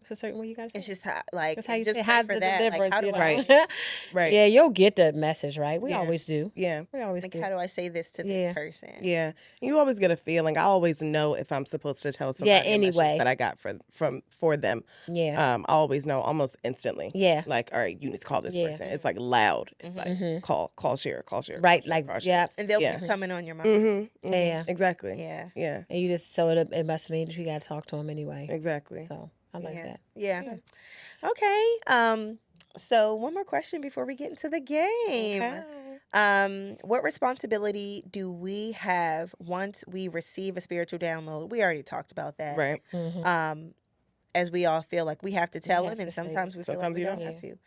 It's a certain way you gotta say. It's just how, like, That's how you just say pray how for the that. deliverance. Like, how do you I, know? Right. Yeah, you'll get the message, right? We Yeah. always do. Yeah. We always like, do. how do I say this to Yeah. this person? Yeah. You always get a feeling. I always know if I'm supposed to tell somebody a anyway. message that I got for them. Yeah. I always know almost instantly. Yeah. Like, all right, you need to call this Yeah. person. It's like loud. It's like call, share, Right. call, Like, call, share. yeah. And they'll Yeah. keep coming on your mind. Yeah. Exactly. Yeah. Yeah. And you just, so it must mean that you got to talk to him anyway. Exactly. So I like Yeah. that. Yeah. Okay. So one more question before we get into the game. Okay. What responsibility do we have once we receive a spiritual download? We already talked about that. Right. As we all feel like we have to tell have him, and to say sometimes it. we feel like Sometimes we you don't don't. have to.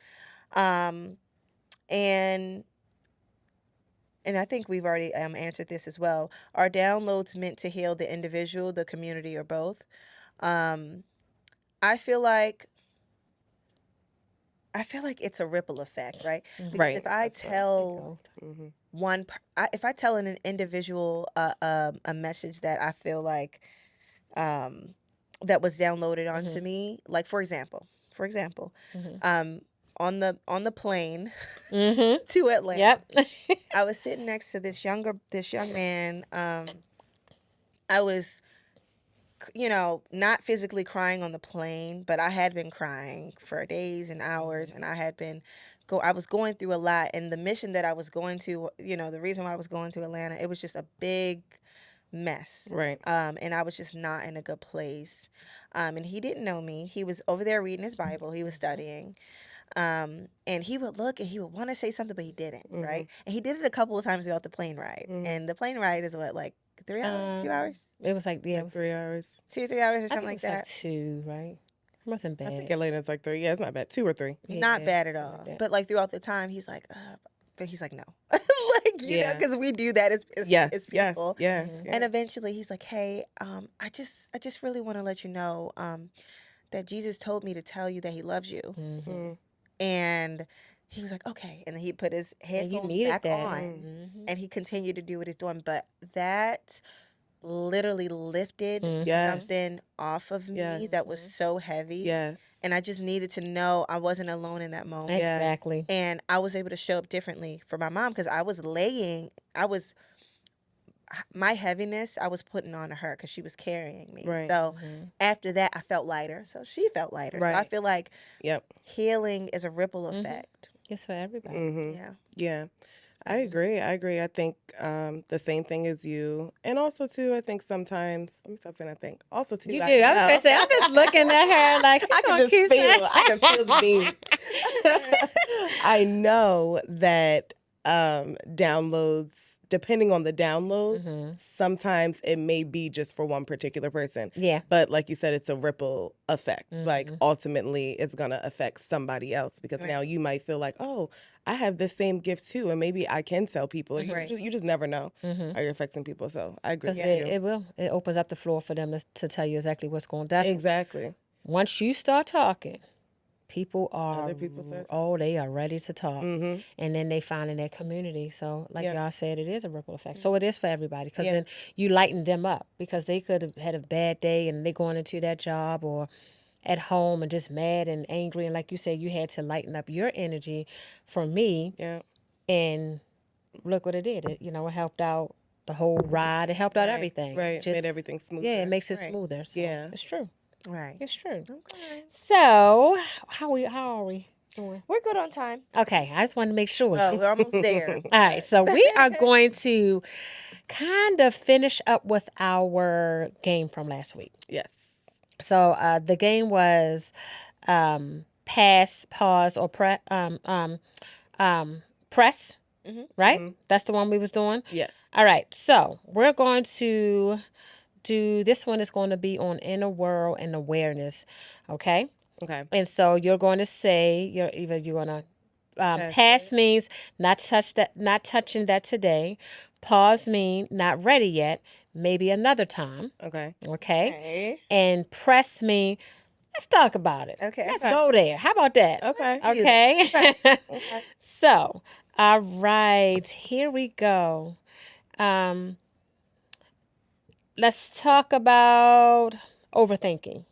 And I think we've already answered this as well. Are downloads meant to heal the individual, the community, or both? I feel like it's a ripple effect, right? Because Right. if I That's what I tell Mhm. if I tell an individual a message that I feel like that was downloaded onto me, like for example, on the plane to Atlanta, Yep. I was sitting next to this young man. I was, not physically crying on the plane, but I had been crying for days and hours, and I was going through a lot, and the mission that I was going to, the reason why I was going to Atlanta, it was just a big mess. Right. And I was just not in a good place. And he didn't know me. He was over there reading his Bible. He was studying. And he would look and he would want to say something, but he didn't, right? And he did it a couple of times throughout the plane ride. And the plane ride is what, like 3 hours, 2 hours? It was like, yeah, it Like was 3 hours. 2 or 3 hours or I something think like it was that. like 2, right? It wasn't bad. I think Atlanta's like 3. Yeah, it's not bad. 2 or 3. Not Yeah, bad at something all. like that. But like throughout the time, he's like, but he's like, no. Like, Yeah. because we do that as Yes. people. Yeah. And eventually he's like, hey, I just really want to let you know that Jesus told me to tell you that he loves you. And he was like, okay. And then he put his headphones needed back that. on and he continued to do what he's doing. But that literally lifted Yes. something off of me Yes. that was so heavy. Yes. And I just needed to know I wasn't alone in that moment. Exactly. And I was able to show up differently for my mom because my heaviness I was putting on her because she was carrying me. Right. So after that, I felt lighter. So she felt lighter. Right. So I feel like Yep. healing is a ripple effect. It's for everybody. Yeah. Yeah. I agree. I think the same thing as you. And also, too, I think sometimes, let me stop saying I think. Also, too, You do. I was going to say, I'm just looking at her like, I can just feel, I can feel the beams. I know that downloads, depending on the download, sometimes it may be just for one particular person. Yeah. But like you said, it's a ripple effect. Like ultimately it's going to affect somebody else because now you might feel like, oh, I have the same gift too. And maybe I can tell people. You just never know how you're affecting people. So I agree with you. It will. It opens up the floor for them to tell you exactly what's going on. Exactly. Once you start talking, people are, Other people say they are ready to talk. And then they find in their community. So like y'all said, it is a ripple effect. So it is for everybody because then you lighten them up because they could have had a bad day and they going into that job or at home and just mad and angry. And like you said, you had to lighten up your energy for me. Yeah. And look what it did. It helped out the whole ride. It helped out everything. Right. Made everything smoother. Yeah, it makes it smoother. So Yeah. it's true. Right. It's true. Okay. So how are we doing? We're good on time. Okay, I just wanted to make sure. Oh, we're almost there. All right, so we are going to kind of finish up with our game from last week. Yes. So the game was pass, pause, or press. Right? That's the one we was doing. Yes. All right. So we're going to do this one. Is going to be on inner world and awareness. Okay. Okay. And so you're going to say you're going to pass means not touching that today. Pause means not ready yet. Maybe another time. Okay. Okay. And press means let's talk about it. Okay. Let's go there. How about that? Okay. Okay. Okay. So, all right, here we go. Let's talk about overthinking.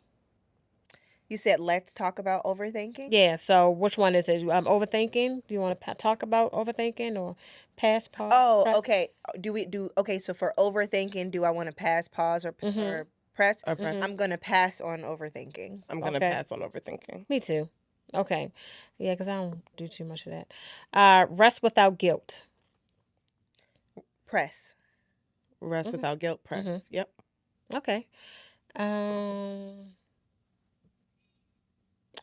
You said let's talk about overthinking. Yeah. So which one is it? Overthinking. Do you want to talk about overthinking or pass, pause, Oh, press? okay. Okay, so for overthinking, do I want to pass, pause, Mm-hmm. or press? Or press. Mm-hmm. I'm gonna pass on overthinking. I'm gonna Okay. pass on overthinking. Me too. Okay. Yeah, because I don't do too much of that. Rest without guilt. Press. Rest Mhm. without guilt. Press. Mhm. Yep. Okay.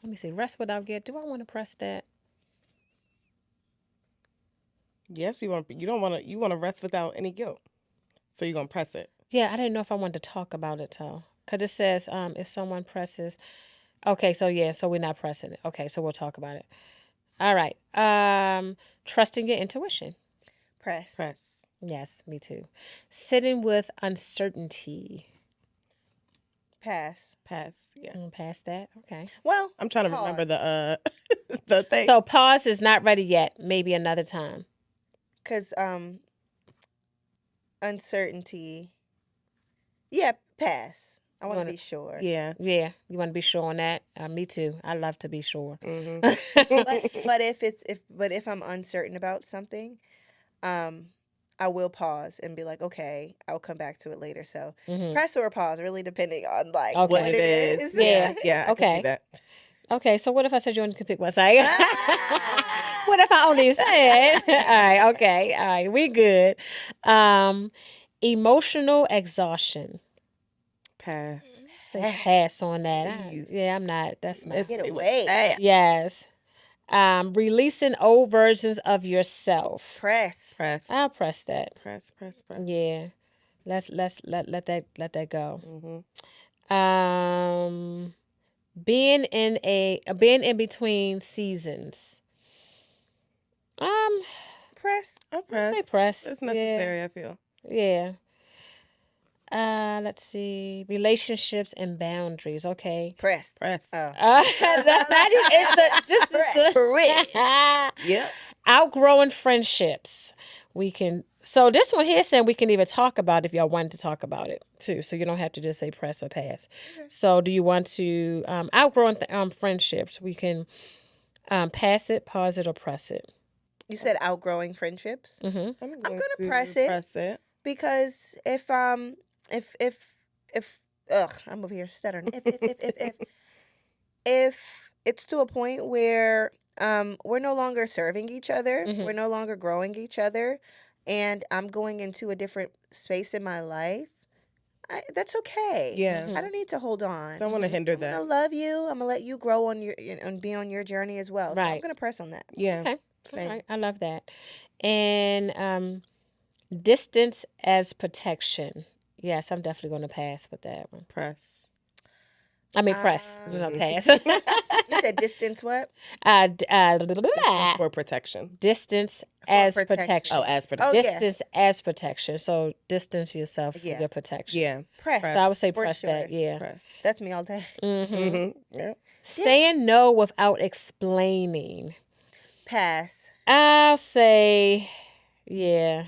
Let me see. Rest without guilt. Do I want to press that? Yes, you don't want to. You want to rest without any guilt. So you're gonna press it. Yeah, I didn't know if I wanted to talk about it though, because it says if someone presses. Okay, so yeah, so we're not pressing it. Okay, so we'll talk about it. All right. Trusting your intuition. Press. Press. Yes, me too. Sitting with uncertainty. Pass. Pass. Yeah. Past that. Okay. Well, I'm trying to pause. remember the the thing. So pause is not ready yet. Maybe another time. Cause uncertainty. Yeah, pass. I want to wanna- be sure. Yeah. Yeah, you want to be sure on that. Me too. I love to be sure. Mm-hmm. But if I'm uncertain about something, I will pause and be like, okay, I'll come back to it later. So Mhm. press or pause, really depending on like Okay. What what it is. Yeah. Yeah. I can Okay. see that. Okay, so what if I said you only could pick one side? Ah! What if I only said? All right, okay, all right, we good. Emotional exhaustion. Pass. Say pass on that. Please. Yeah, I'm not. That's not. Miss Get me with away. that. Yes. Releasing old versions of yourself. Press. Press. I'll press that. Press. Press. Yeah. Let that go. Mm-hmm. Being in between seasons. Press. I'll Say press. press. It's necessary. I feel. Yeah. Let's see. Relationships and boundaries. Okay. Press. Press. Oh. That's not even. This is the Yep. outgrowing friendships. We can. So this one here saying we can even talk about if y'all wanted to talk about it too. So you don't have to just say press or pass. Okay. So do you want to outgrowing friendships? We can pass it, pause it, or press it. You said outgrowing friendships. Mm-hmm. I'm gonna to press it. Press it. Because if I'm over here stuttering. If it's to a point where we're no longer serving each other, Mhm. we're no longer growing each other, and I'm going into a different space in my life, that's okay. Yeah. I don't need to hold on. Don't want to hinder I'm that. gonna love you. I'm gonna let you grow on your and be on your journey as well. So I'm Right. gonna press on that. Yeah. Okay. Same. All right. I love that. And distance as protection. Yes, I'm definitely going to pass with that one. Press. I mean, press. Mhm. Pass. You said distance what? Distance for protection. Distance as protection. protection. Oh, as Oh, protection. yeah. Distance as protection. So distance yourself for Yeah. your protection. Yeah. Press. Press. So I would say For press sure. that. Yeah. Press. That's me all day. Mm-hmm. Mm-hmm. Yeah. Saying no without explaining. Pass. I'll say, yeah.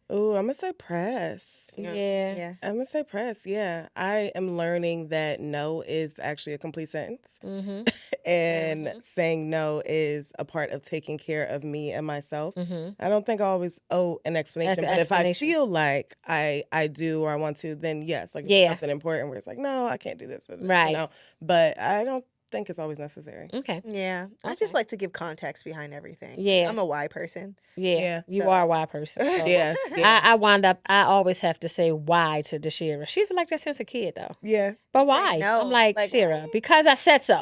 Ooh, I'm gonna say press. Yeah. I'm gonna say press. Yeah. I am learning that no is actually a complete sentence. Mm-hmm. And saying no is a part of taking care of me and myself. Mm-hmm. I don't think I always owe an explanation, but if I explanation. feel like I do or I want to, then yes, like if Yeah. it's something important where it's like, no, I can't do this. Right. You know, but I don't think it's always necessary. Okay. Yeah. I just like to give context behind everything. Yeah. I'm a why person. Yeah. You So- are a why person. So. Yeah. I always have to say why to Deshira. She's like that since a kid though. Yeah. But why? no. I'm like, Like, Shira, why? because I said so.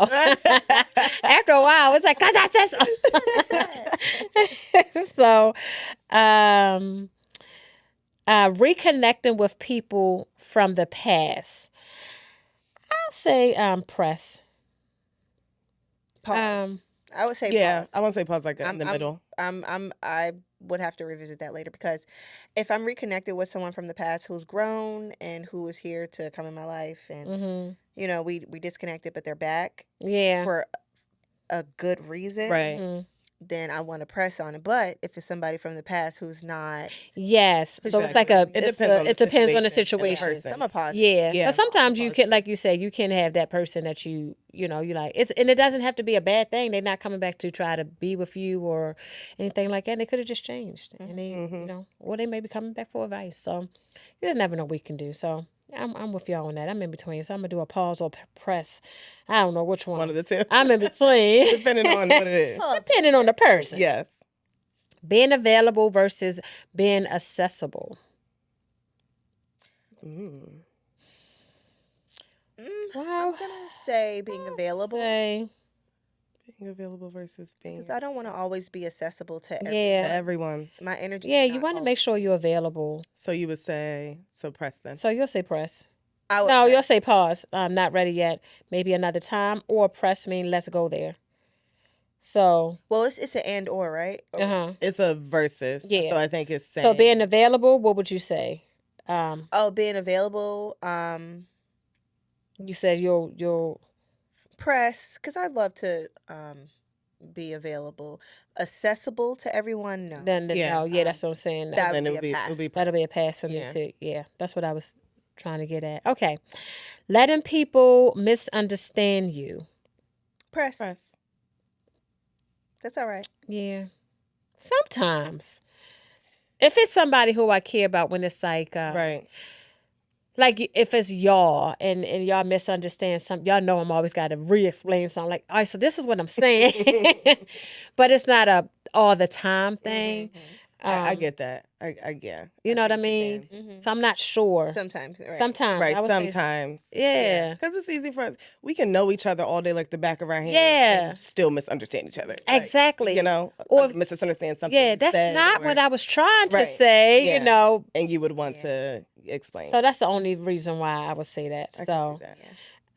After a while, it's like, because I said so. So, reconnecting with people from the past. I'll say press. Pause. I would say Yeah. pause. I want to say pause like that in the middle. I would have to revisit that later because if I'm reconnected with someone from the past who's grown and who is here to come in my life and you know we disconnected but they're back Yeah. for a good reason. Right. then I want to press on it. But if it's somebody from the past who's not, Yes. So it's like Exactly. It depends on the it depends on the situation situation. and the I'm a pause. Yeah. Yeah. But sometimes you Pause. can, like you said, you can have that person that you like. And it doesn't have to be a bad thing. They're not coming back to try to be with you or anything like that. They could have just changed, and they, or they may be coming back for advice. So you just never know what we can do. So I'm with y'all on that. I'm in between. So I'm gonna do a pause or press. I don't know which one. One of the two. I'm in between. Depending on what it is. Depending on the person. Yes. Being available versus being accessible. Mm. I'm gonna say being available Say, Being available versus being because I don't want to always be accessible to yeah. everyone. my energy. Yeah, is you not want to always- make sure you're available. So you would say press then. So you'll say press. I would No, press. you'll say pause. I'm not ready yet. Maybe another time. Or press mean let's go there. So, Well, it's an and or, right? It's a versus. Yeah. So I think it's saying. So being available, what would you say? Being available. You said you'll Press because I'd love to be available, accessible to everyone. No, then Yeah. no, yeah, that's what I'm saying. that then would be a pass. That'll be a pass for me Yeah. too. Yeah, that's what I was trying to get at. Okay, letting people misunderstand you. Press. Press. That's all right. Yeah, sometimes if it's somebody who I care about, when it's like Right. like if it's y'all and y'all misunderstand something, y'all know I'm always got to re-explain something. Like, all right, so this is what I'm saying, but it's not a all the time thing. I get that. Yeah. You know what I see you're mean? saying. So I'm not sure. Sometimes, right? Sometimes, Right. I would say Sometimes. yeah. Because it's easy for us. We can know each other all day like the back of our hand. Yeah. And still misunderstand each other. Like, Exactly. you know, Or or misunderstand something. Yeah, you that's said not or- what I was trying to Right. say. Yeah. You know. And you would want to explain. So that's the only reason why I would say that. I can So, see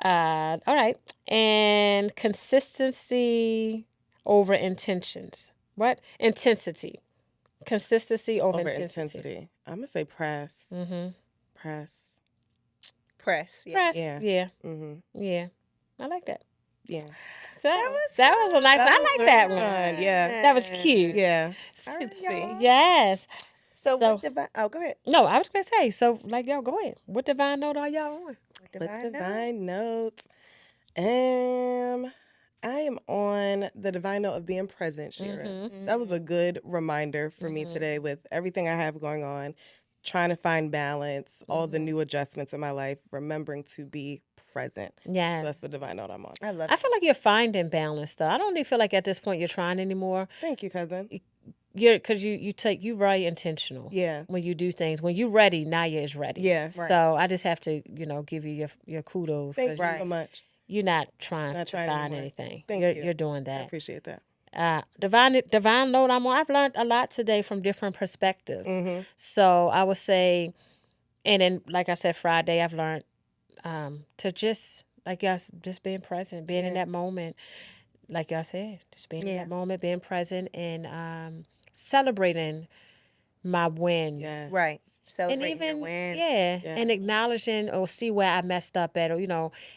that. all right, and consistency over intentions. What intensity? Consistency over intensity. I'm gonna say press. Mm-hmm. Press. Press. Yeah. Press. Yeah. Yeah. Mm-hmm. Yeah. I like that. Yeah. So that was a nice. I like that one. Fun. Yeah. That was cute. Yeah. All I right, could see. y'all. Yes. So what divine? Oh, go ahead. No, I was gonna say. So like, y'all go ahead. What divine note are y'all on? What's divine note? I am on the divine note of being present, Shira. That was a good reminder for me today with everything I have going on, trying to find balance, all the new adjustments in my life, remembering to be present. Yes. So that's the divine note I'm on. I love. I feel like you're finding balance though. I don't even feel like at this point you're trying anymore. Thank you, cousin. Because you very intentional. Yeah. When you do things, when you're ready, Naya is ready. Yeah. Right. So I just have to, give you your kudos. Thank you 'cause so much. You're not trying Not to trying find anymore. anything. Thank you. You're doing I that. appreciate that. Divine note I'm on. I've learned a lot today from different perspectives. So I would say, and then like I said, Friday I've learned to just just being present, being in that moment. Like y'all said, just being in that moment, being present, and celebrating my wins. Yes. Right. And Celebrating your even win. and acknowledging or see where I messed up at, or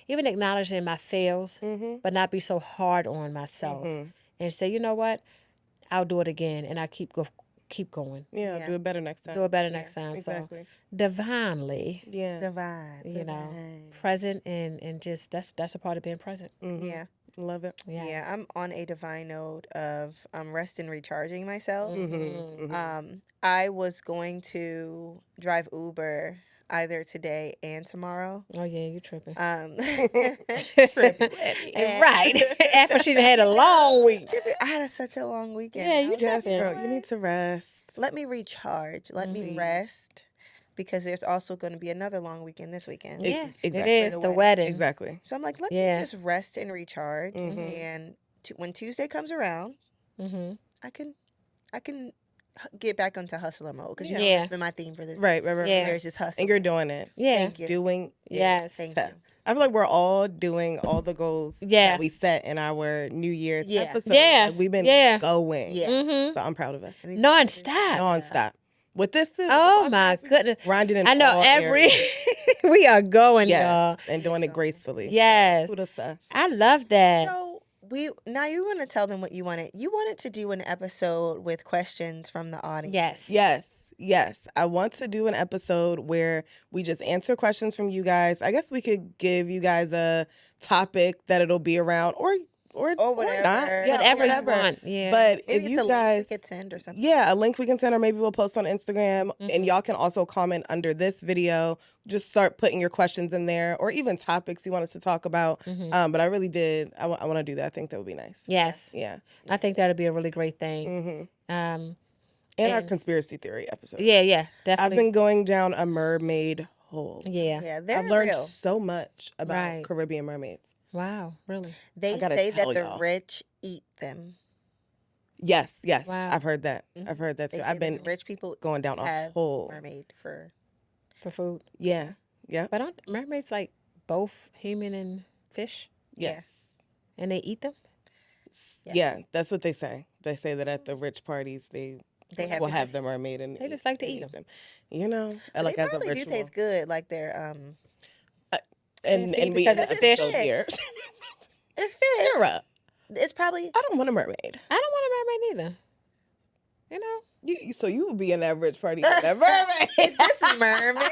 even acknowledging my fails, but not be so hard on myself, and say, you know what, I'll do it again, and I keep going. Yeah, do it better next time. Do it better next time. Exactly. So divinely, Divine. present and just that's a part of being present. Yeah. Love it. Yeah. I'm on a divine note of rest and recharging myself. I was going to drive Uber either today and tomorrow. Oh yeah, you tripping. And- Right. After she had a long week. I had such a long weekend. Yeah, I you was Yes, tripping. girl. You need to rest. let me recharge. Let me rest. Because there's also going to be another long weekend this weekend. Yeah, Exactly. it is the wedding. Exactly. So I'm like, let me just rest and recharge. And when Tuesday comes around, I can get back into hustler mode. Because, that's been my theme for this. Right. Yeah. There's just hustle. And you're doing it. Yeah. Thank you. Doing it. Yes. Thank So, you. I feel like we're all doing all the goals that we set in our New Year's episode. Yeah. Like, we've been going. Yeah. Mm-hmm. So I'm proud of us. Non-stop. Non-stop. With this too. Oh my goodness. Grinding in I know all areas. we are going, Yes. y'all. And doing it gracefully. Yes. Kudos to us. I love that. So Now you want to tell them what you wanted. You wanted to do an episode with questions from the audience. Yes. I want to do an episode where we just answer questions from you guys. I guess we could give you guys a topic that it'll be around, or whatever. not. Yeah, whatever you want. Yeah. But Maybe if it's you a guys, link we could send or something. yeah, a link we can send, or maybe we'll post on Instagram, and y'all can also comment under this video. Just start putting your questions in there, or even topics you want us to talk about. But I really did. I want to do that. I think that would be nice. Yes. Yeah. I think that would be a really great thing. And our conspiracy theory episode. Yeah, definitely. I've been going down a mermaid hole. Yeah, they're I've learned real. so much about Caribbean mermaids. Wow, really? They say that the rich eat them. Yes. Wow. I've heard that. I've heard that too. I've been rich people going down a hole. Mermaid for food. Yeah. But aren't mermaids like both human and fish? Yes. And they eat them? Yeah, that's what they say. They say that at the rich parties they will have the mermaid and they just like to eat them. You know, like they as a probably ritual. do taste good, like they're and we because it's fish. here. It's fish. Sarah, It's probably. I don't want a mermaid. I don't want a mermaid either. You know? So you would be in that rich party with that mermaid. Is this a mermaid?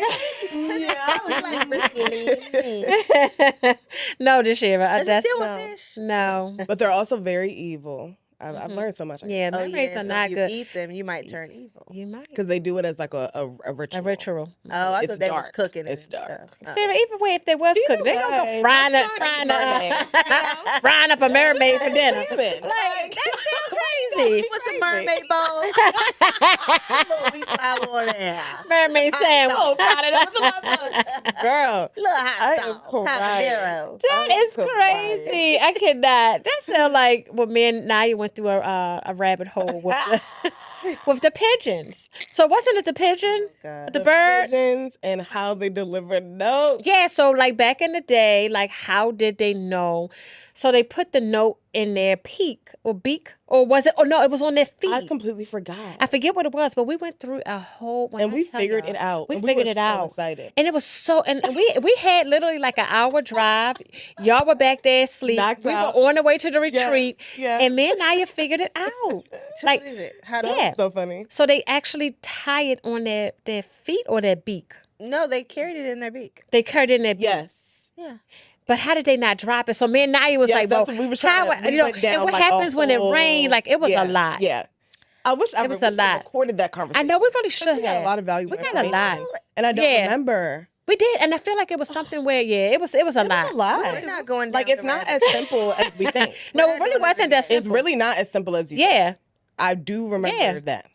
Like really lean. No, Deshira. Does it deal with fish? No. But they're also very evil. I've learned so much. Yeah, mermaids are not good. If you eat them, you might turn evil. You might. Because they do it as like a ritual. A ritual. Oh, I It's thought they was dark. cooking. It's dark. Sarah, even way if they was cooking, they gonna go frying up a mermaid for dinner. Like, That sounds crazy. With some mermaid bowl. Little wheat flour on there. Mermaid sandwich. girl, Little hot I am sauce. crying. Habanero. That is crazy. I cannot. That sounds like when me and Naya went through a rabbit hole with with the pigeons. So wasn't it the pigeon? God. The bird? Pigeons and how they deliver notes. Yeah, so like back in the day, like how did they know? So they put the note in their beak, or was it? Oh no, it was on their feet. I completely forgot. I forget what it was, but we went through a whole. And we figured it out. We And figured were it so out. Excited. And it was so, and we had literally like an hour drive. Y'all were back there asleep. Knocked we out. were on the way to the retreat. Yeah. And me and Naya figured it out. Like, What is it? How yeah. So funny. So they actually tie it on their feet or their beak. No, they carried it in their beak. They carried it in their beak. Yes. Yeah. But how did they not drop it? So me and Naya was Yes, like, that's well, what we was how, trying to- we you know, went down and what like a happens when it whole- rained? Like, it was a lot. Yeah. I wish I It was a lot. recorded that conversation. I know, we really should We got have. a lot of valuable We got a lot. information. And I don't Yeah. remember. We did, and I feel like it was something where, it was a lot. It was a lot. We're not going Like, down it's the not rabbit as simple as we think. No, We're it not really doing wasn't that everything. It's simple. really not as simple as you think. Yeah. I do remember that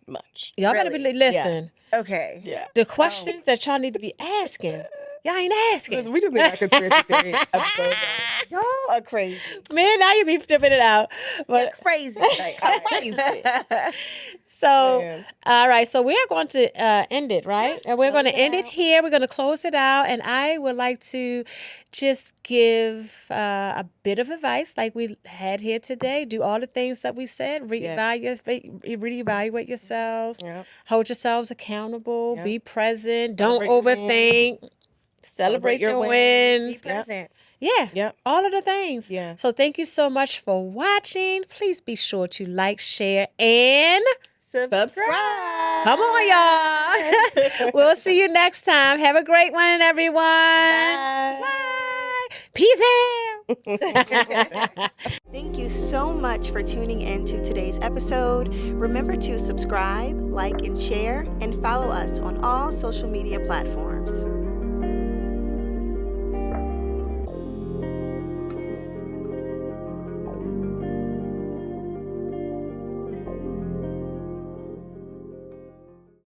much. Y'all better be listen. Okay. Yeah. The questions that y'all need to be asking, y'all ain't asking. We just need our conspiracy theory episode. Y'all are crazy. Man, now you be flipping it out. You're But crazy. so, Man. all right. So we're going to end it, right? And we're going to end it here. We're going to close it out. And I would like to just give a bit of advice like we had here today. Do all the things that we said. Reevaluate yourselves. Yeah. Hold yourselves accountable. Yeah. Be present. Don't Celebrate your overthink. Celebrate your wins. Be present. Yeah. Yep. All of the things. Yeah. So thank you so much for watching. Please be sure to like, share, and Subscribe. come on, y'all. We'll see you next time. Have a great one, everyone. Bye. Peace out. Thank you so much for tuning in to today's episode. Remember to subscribe, like, and share, and follow us on all social media platforms.